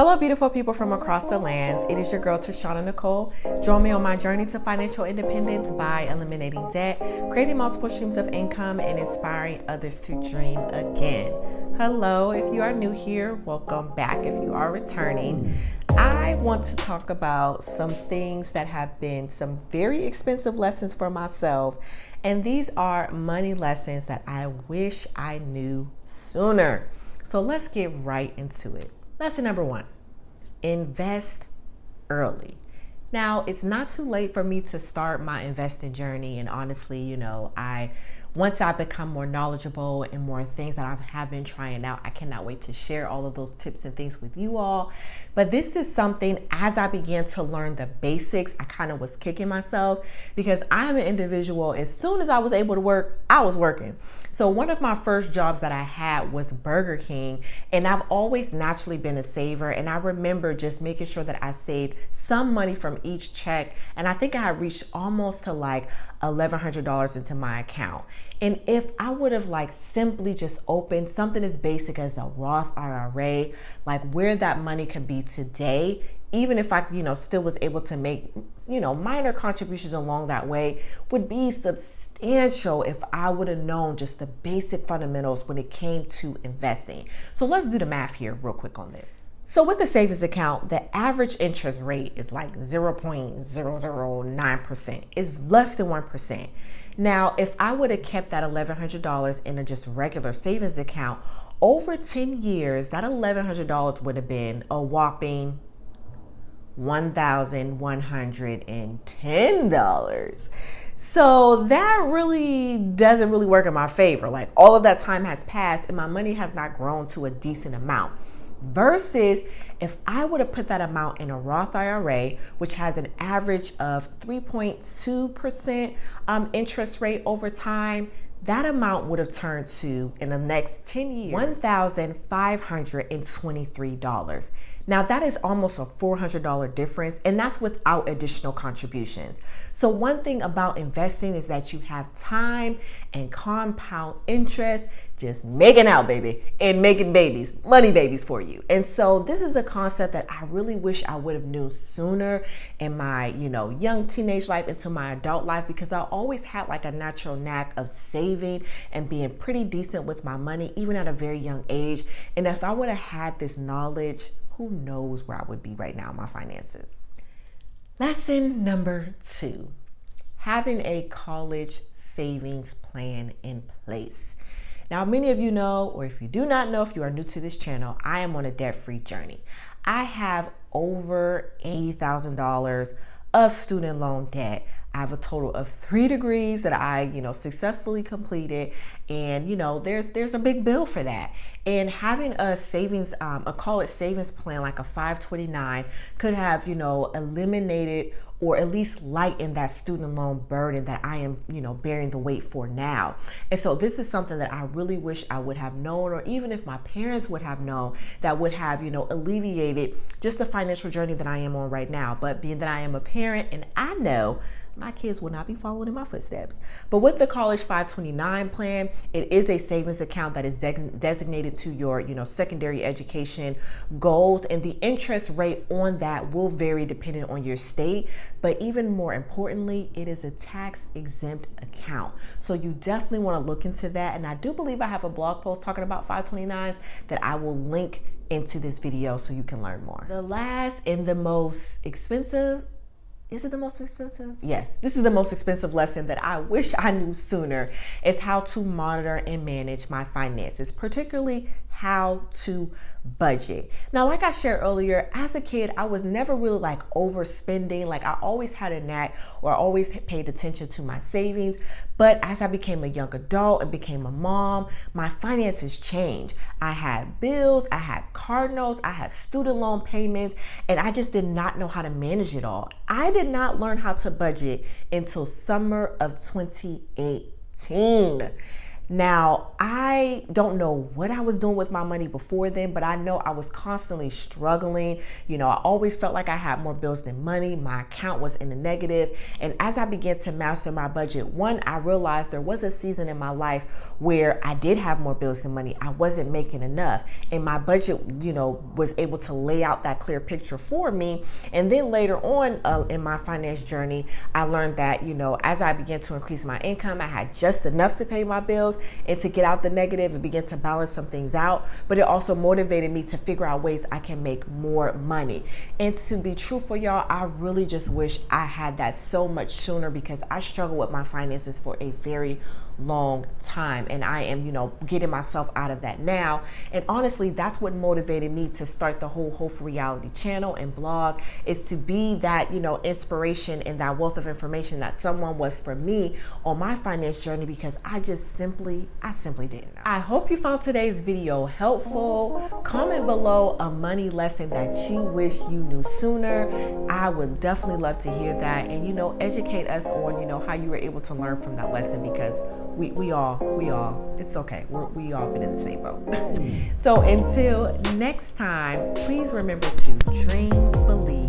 Hello, beautiful people from across the lands. It is your girl, Tashana Nicole. Join me on my journey to financial independence by eliminating debt, creating multiple streams of income, and inspiring others to dream again. Hello, if you are new here, welcome back. If you are returning, I want to talk about some things that have been some very expensive lessons for myself. And these are money lessons that I wish I knew sooner. So let's get right into it. Lesson number one, invest early. Now, it's not too late for me to start my investing journey. And honestly, once I become more knowledgeable and more things that I have been trying out, I cannot wait to share all of those tips and things with you all. But this is something, as I began to learn the basics, I kind of was kicking myself because I'm an individual. As soon as I was able to work, I was working. So one of my first jobs that I had was Burger King, and I've always naturally been a saver. And I remember just making sure that I saved some money from each check. And I think I had reached almost to like $1,100 into my account. And if I would have simply just opened something as basic as a Roth IRA, where that money could be today, even if I, still was able to make, minor contributions along that way, would be substantial if I would have known just the basic fundamentals when it came to investing. So let's do the math here real quick on this. So with the savings account, the average interest rate is 0.009%. It's less than 1%. Now, if I would have kept that $1,100 in a just regular savings account, over 10 years, that $1,100 would have been a whopping $1,110. So that really doesn't really work in my favor. All of that time has passed and my money has not grown to a decent amount. Versus if I would have put that amount in a Roth IRA, which has an average of 3.2% interest rate over time, that amount would have turned to, in the next 10 years, $1,523. Now that is almost a $400 difference, and that's without additional contributions. So one thing about investing is that you have time and compound interest just making out, baby, and making babies, money babies for you. And so this is a concept that I really wish I would have known sooner in my, young teenage life into my adult life, because I always had a natural knack of saving and being pretty decent with my money, even at a very young age. And if I would have had this knowledge, who knows where I would be right now in my finances. Lesson number two, having a college savings plan in place. Now, many of you know, or if you do not know, if you are new to this channel, I am on a debt-free journey. I have over $80,000 of student loan debt. I have a total of 3 degrees that I, successfully completed. And, there's a big bill for that. And having a savings, a college savings plan like a 529 could have, eliminated or at least lighten that student loan burden that I am, bearing the weight for now. And so this is something that I really wish I would have known, or even if my parents would have known, that would have, alleviated just the financial journey that I am on right now. But being that I am a parent and I know my kids will not be following in my footsteps. But with the College 529 plan, it is a savings account that is designated to your, secondary education goals. And the interest rate on that will vary depending on your state. But even more importantly, it is a tax exempt account. So you definitely want to look into that. And I do believe I have a blog post talking about 529s that I will link into this video so you can learn more. The last and the most expensive, is it the most expensive? Yes, this is the most expensive lesson that I wish I knew sooner, is how to monitor and manage my finances, particularly how to budget. Now, like I shared earlier, as a kid, I was never really overspending. I always had a knack, or always paid attention to my savings. But as I became a young adult and became a mom, my finances changed. I had bills, I had card notes, I had student loan payments, and I just did not know how to manage it all. I did not learn how to budget until summer of 2018. Now, I don't know what I was doing with my money before then, but I know I was constantly struggling. You know, I always felt like I had more bills than money. My account was in the negative. And as I began to master my budget, one, I realized there was a season in my life where I did have more bills than money. I wasn't making enough. And my budget, you know, was able to lay out that clear picture for me. And then later on in my finance journey, I learned that, you know, as I began to increase my income, I had just enough to pay my bills and to get out the negative and begin to balance some things out. But it also motivated me to figure out ways I can make more money. And to be truthful, y'all, I really just wish I had that so much sooner, because I struggled with my finances for a very long time, and I am, you know, getting myself out of that now. And honestly, that's what motivated me to start the whole Hopeful Reality channel and blog, is to be that, you know, inspiration and that wealth of information that someone was for me on my finance journey, because I simply didn't know. I hope you found today's video helpful. Comment below a money lesson that you wish you knew sooner. I would definitely love to hear that, and, you know, educate us on, you know, how you were able to learn from that lesson, because we all, it's okay. We all been in the same boat. So until next time, please remember to dream, believe,